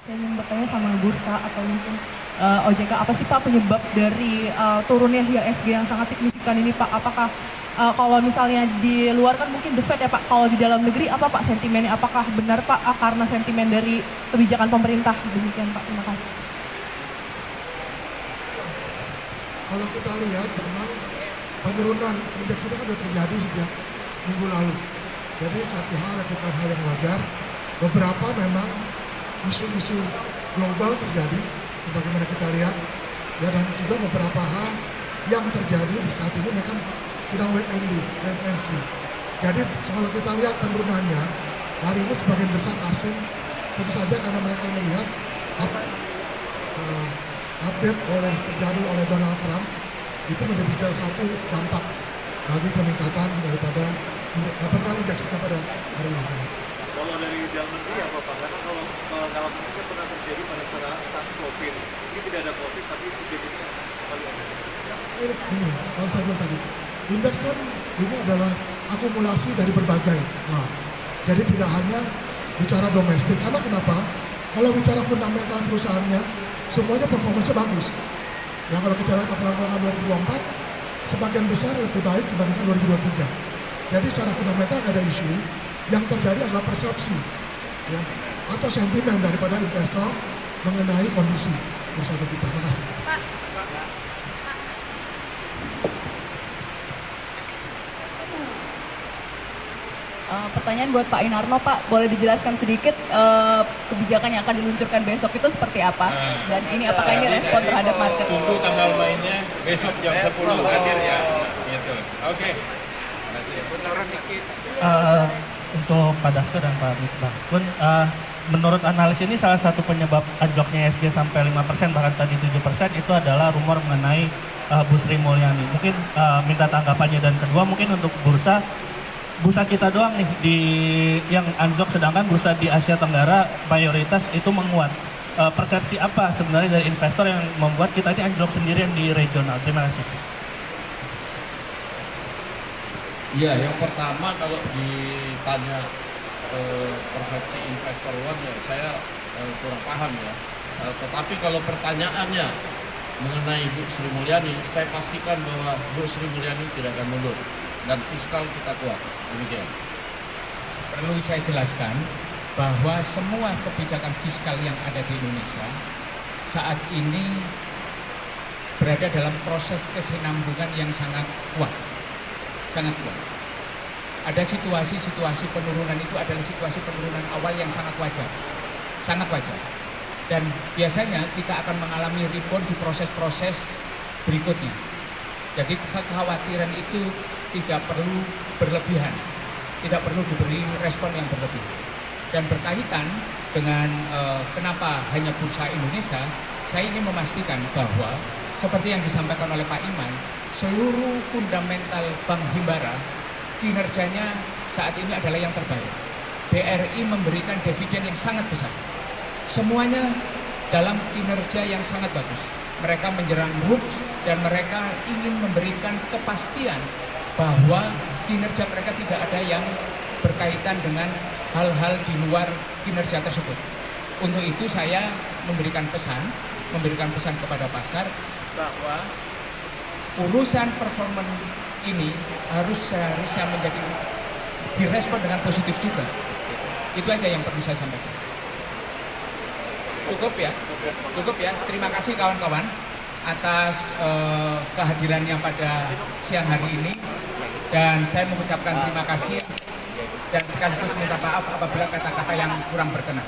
Saya ingin bertanya sama bursa atau mungkin OJK, apa sih Pak penyebab dari turunnya IHSG yang sangat signifikan ini Pak? Apakah kalau misalnya di luar kan mungkin The Fed ya Pak, kalau di dalam negeri apa Pak sentimennya? Apakah benar Pak karena sentimen dari kebijakan pemerintah? Demikian Pak, terima kasih. Kalau kita lihat memang penurunan indeks itu kan sudah terjadi sejak minggu lalu. Jadi suatu hal yang bukan hal yang wajar. Beberapa memang isu-isu global terjadi sebagaimana kita lihat ya, dan juga beberapa hal yang terjadi di saat ini mereka sedang wait and see. Jadi kalau kita lihat penurunannya hari ini sebagian besar asing, tentu saja karena mereka melihat update terjadi oleh Donald Trump itu menjadi salah satu dampak bagi peningkatan daripada indeks kita pada hari ini. Kalau dari dalam negeri apa Pak? Karena kalau Indonesia pernah terjadi pada saat COVID, ini tidak ada COVID tapi terjadinya kembali ada. Ya, ini kalau saya bilang tadi, indeks kan ini adalah akumulasi dari berbagai hal. Jadi tidak hanya bicara domestik, karena kenapa? Kalau bicara fundamental perusahaannya, semuanya performanya bagus. Ya kalau kita lihat perkembangan 2024, sebagian besar lebih baik dibandingkan 2023. Jadi secara fundamental ada isu, yang terjadi adalah persepsi ya, atau sentimen daripada investor mengenai kondisi bursa kita. Terima kasih. Pak. Pertanyaan buat Pak Inarno, Pak, boleh dijelaskan sedikit kebijakan yang akan diluncurkan besok itu seperti apa? Dan ini apakah ini respon terhadap market? Tunggu tanggal mainnya besok jam 10 hadir ya. Gitu. Oke. Untuk Pak Dasko dan Pak Misbahkun, menurut analis ini salah satu penyebab anjloknya IHSG sampai 5%, bahkan tadi 7% itu adalah rumor mengenai Bu Sri Mulyani. Mungkin minta tanggapannya. Dan kedua mungkin untuk bursa kita doang nih yang anjlok, sedangkan bursa di Asia Tenggara mayoritas itu menguat. Persepsi apa sebenarnya dari investor yang membuat kita ini anjlok sendirian di regional? Terima kasih. Iya, yang pertama kalau ditanya persepsi investor luar ya saya kurang paham ya. Tetapi kalau pertanyaannya mengenai Bu Sri Mulyani, saya pastikan bahwa Bu Sri Mulyani tidak akan mundur dan fiskal kita kuat. Demikian. Perlu saya jelaskan bahwa semua kebijakan fiskal yang ada di Indonesia saat ini berada dalam proses kesinambungan yang sangat kuat. Sangat kuat. Ada situasi-situasi penurunan itu adalah situasi penurunan awal yang sangat wajar. Sangat wajar. Dan biasanya kita akan mengalami rebound di proses-proses berikutnya. Jadi kekhawatiran itu tidak perlu berlebihan. Tidak perlu diberi respon yang berlebihan. Dan berkaitan dengan kenapa hanya bursa Indonesia, saya ingin memastikan bahwa seperti yang disampaikan oleh Pak Iman, seluruh fundamental Bank Himbara kinerjanya saat ini adalah yang terbaik. BRI memberikan dividen yang sangat besar. Semuanya dalam kinerja yang sangat bagus. Mereka menjerang rups dan mereka ingin memberikan kepastian bahwa kinerja mereka tidak ada yang berkaitan dengan hal-hal di luar kinerja tersebut. Untuk itu saya memberikan pesan kepada pasar bahwa urusan performance ini seharusnya menjadi direspon dengan positif juga. Itu aja yang perlu saya sampaikan. Cukup ya. Terima kasih kawan-kawan atas kehadirannya pada siang hari ini, dan saya mengucapkan terima kasih dan sekaligus minta maaf apabila kata-kata yang kurang berkenan.